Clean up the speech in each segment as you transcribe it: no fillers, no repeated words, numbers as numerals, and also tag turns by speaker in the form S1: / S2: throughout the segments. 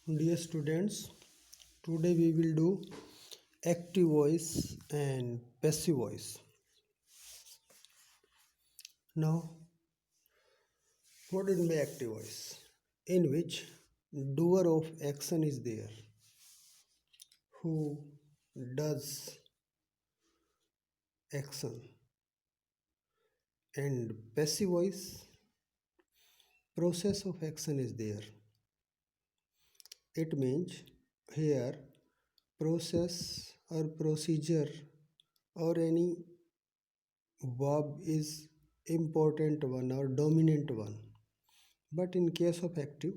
S1: Dear students, today we will do active voice and passive voice. Now, what is my active voice? In which doer of action is there, who does action, and passive voice, process of action is there. It means here process or procedure or any verb is important one or dominant one. But in case of active,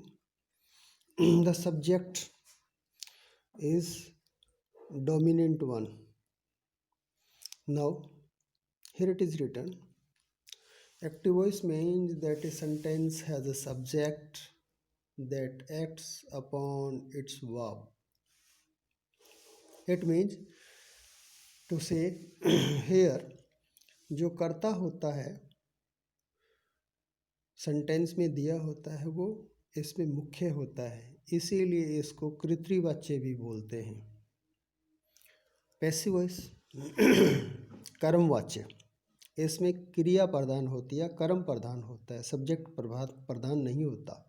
S1: the subject is dominant one. Now, here it is written, active voice means that a sentence has a subject that acts upon its verb. It means to say here जो कर्ता होता है sentence में दिया होता है वो इसमें मुख्य होता है, इसीलिए इसको कृतवाच्य भी बोलते हैं। पैसिव वॉइस कर्मवाच्य, इसमें क्रिया प्रधान होती है, कर्म प्रधान होता है, सब्जेक्ट प्रधान नहीं होता।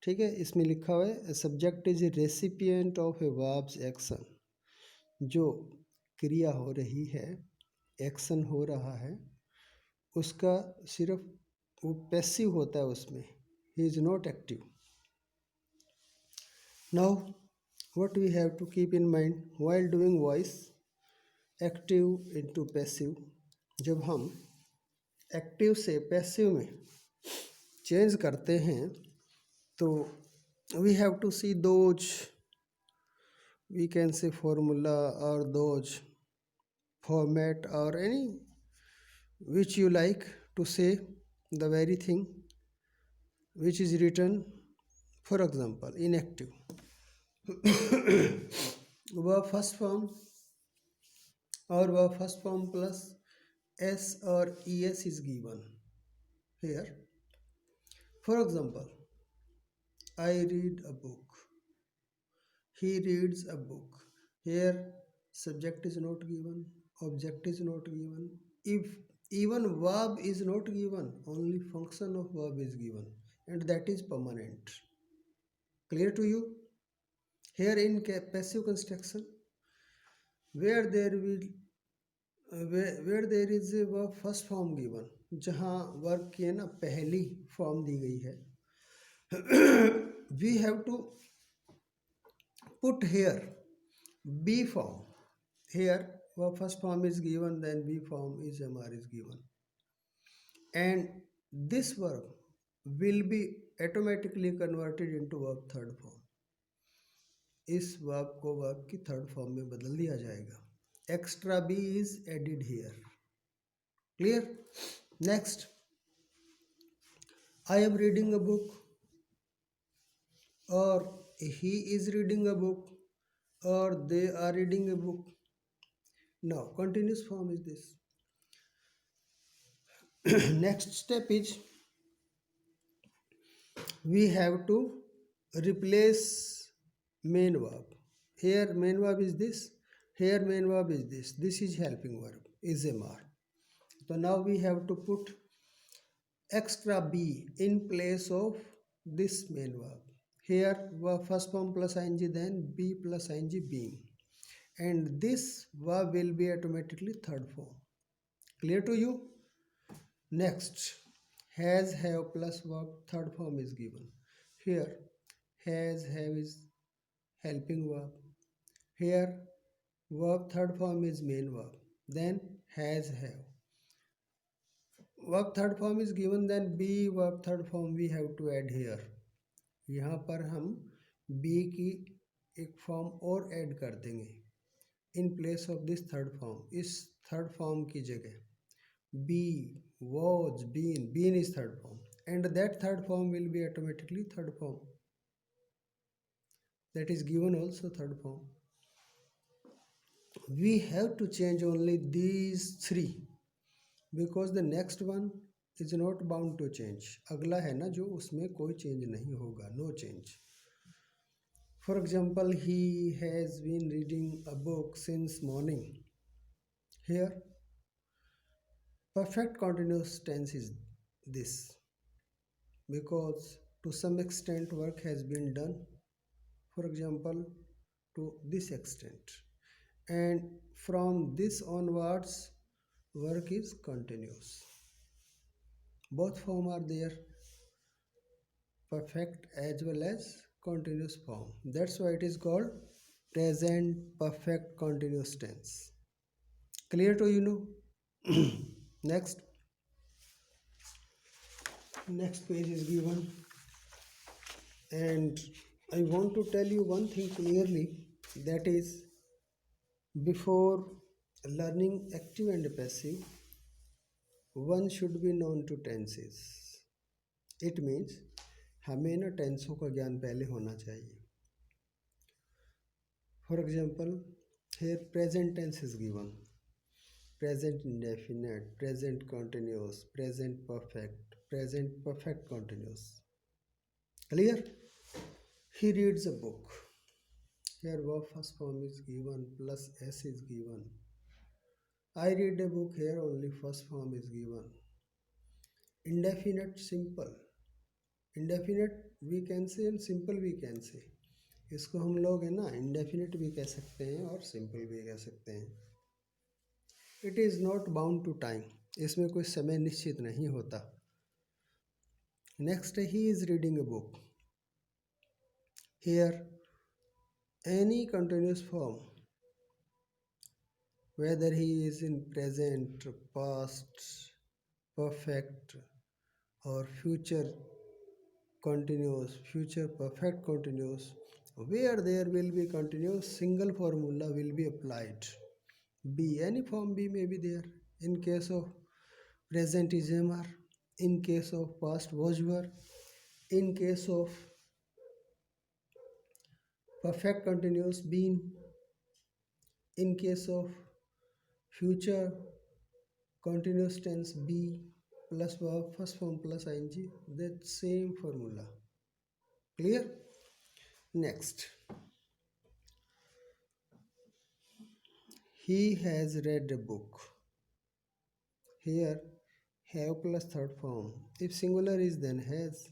S1: ठीक है, इसमें लिखा हुआ है subject is a recipient of A verbs action. जो क्रिया हो रही है, एक्शन हो रहा है, उसका सिर्फ वो पैसिव होता है, उसमें he is not active. Now what we have to keep in mind while doing voice active into passive, जब हम एक्टिव से पैसिव में चेंज करते हैं तो we have to see those, we can say formula or those format or any which you like to say the very thing which is written. For example, in active verb first form or verb first form plus s or es is given here. For example, I read a book, he reads a book. Here subject is not given, object is not given, if even verb is not given, only function of verb is given, and that is permanent. Clear to you? Here in passive construction, where there is a verb first form given, जहाँ verb की है ना पहली form दी गई है, we have to put here be form. Here verb first form is given, then be form is mr is given, and this verb will be automatically converted into verb third form. इस verb को verb की third form में बदल दिया जाएगा. Extra be is added here. Clear? Next, I am reading a book और he is reading a book और they are reading a book. Now continuous form is this. Next step is we have to replace main verb. Here main verb is this, here main verb is this. This is helping verb, is mr. So now we have to put extra b in place of this main verb. Here verb first form plus ing, then be plus ing being, and this verb will be automatically third form. Clear to you? Next, has, have plus verb third form is given. Here has, have is helping verb. Here verb third form is main verb, then has, have. Verb third form is given, then be verb third form we have to add here. यहाँ पर हम be की एक form और add कर देंगे in place of this third form. इस third form की जगह be, was, been is third form, and that third form will be automatically third form. That is given also third form. We have to change only these three because the next one is not bound to change. अगला है ना जो, उसमें कोई change नहीं होगा, no change. For example, he has been reading a book since morning. Here, perfect continuous tense is this because to some extent work has been done. For example, to this extent, and from this onwards, work is continuous. Both form are there, perfect as well as continuous form. That's why it is called present perfect continuous tense. Clear to you know? next next page is given, and I want to tell you one thing clearly, that is, before learning active and passive, one should be known to tenses. It means हमें ना टेंसों का ज्ञान पहले होना चाहिए. For example, here present tense is given: present indefinite, present continuous, present perfect continuous. Clear? He reads a book. Here verb first form is given plus s is given. I read a book. Here only first form is given. Indefinite simple. Indefinite we can say and simple we can say. इसको हम लोग है ना indefinite भी कह सकते हैं और simple भी कह सकते हैं. It is not bound to time. इसमें कोई समय निश्चित नहीं होता. Next, he is reading a book. Here, any continuous form, whether he is in present, past, perfect, or future continuous, future perfect continuous, where there will be continuous, single formula will be applied. Be, any form B may be there. In case of present is MR, in case of past was were, in case of perfect continuous been, in case of future continuous tense be plus verb first form plus ing, that same formula. Clear? Next, he has read a book. Here have plus third form. If singular is then has,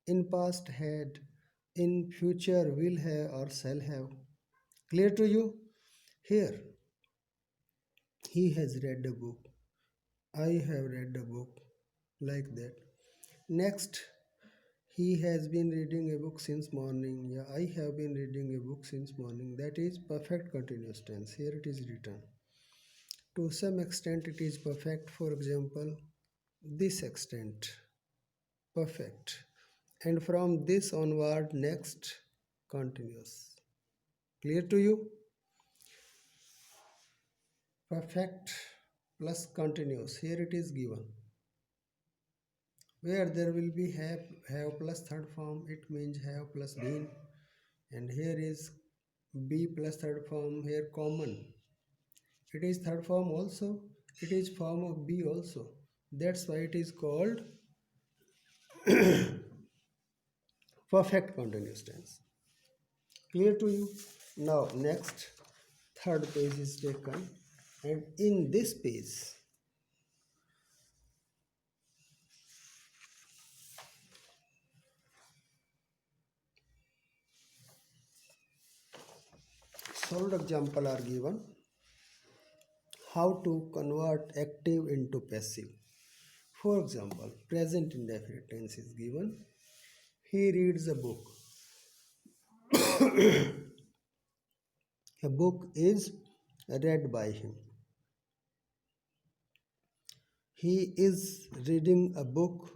S1: in past had, in future will have or shall have. Clear to you? Here he has read a book, I have read a book, like that. Next, he has been reading a book since morning. Yeah, I have been reading a book since morning. That is perfect continuous tense. Here it is written. To some extent it is perfect. For example, this extent, perfect. And from this onward, next, continuous. Clear to you? Perfect plus continuous. Here it is given. Where there will be have plus third form, it means have plus been. And here is be plus third form, here common. It is third form also, it is form of be also. That's why it is called perfect continuous tense. Clear to you? Now next, third page is taken, and in this page solved example are given. How to convert active into passive. For example, present indefinite tense is given. He reads a book. A book is read by him. He is reading a book.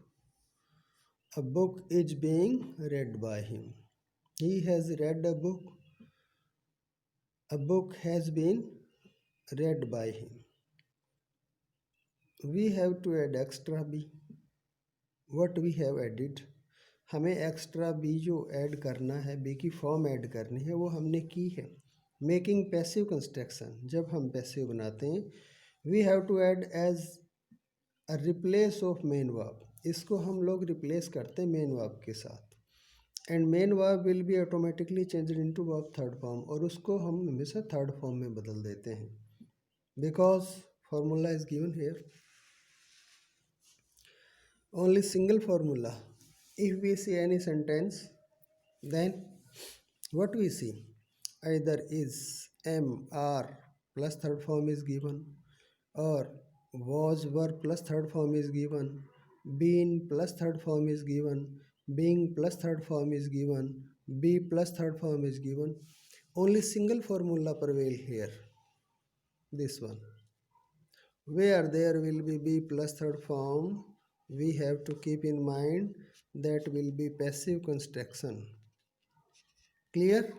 S1: A book is being read by him. He has read a book. A book has been read by him. We have to add extra B. What we have added? हमें extra B जो add करना है, B की form add करनी है, वो हमने की है. मेकिंग पैसिव कंस्ट्रक्शन, जब हम पैसिव बनाते हैं, we have to add as a replace of main verb. इसको हम लोग रिप्लेस करते हैं मेन वर्ब के साथ. And main verb will be automatically change into verb third form, और उसको हम हमेशा थर्ड फॉर्म में बदल देते हैं because formula is given here, only single formula. If we see any sentence, then what we see, either is, am, are plus third form is given, or was, were plus third form is given, been plus third form is given, being plus third form is given, be plus third form is given. Only single formula prevail here, this one. Where there will be plus third form, we have to keep in mind that will be passive construction. Clear?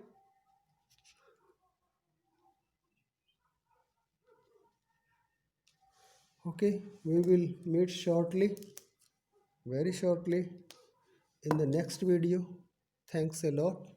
S1: Okay, we will meet shortly, very shortly, in the next video. Thanks a lot.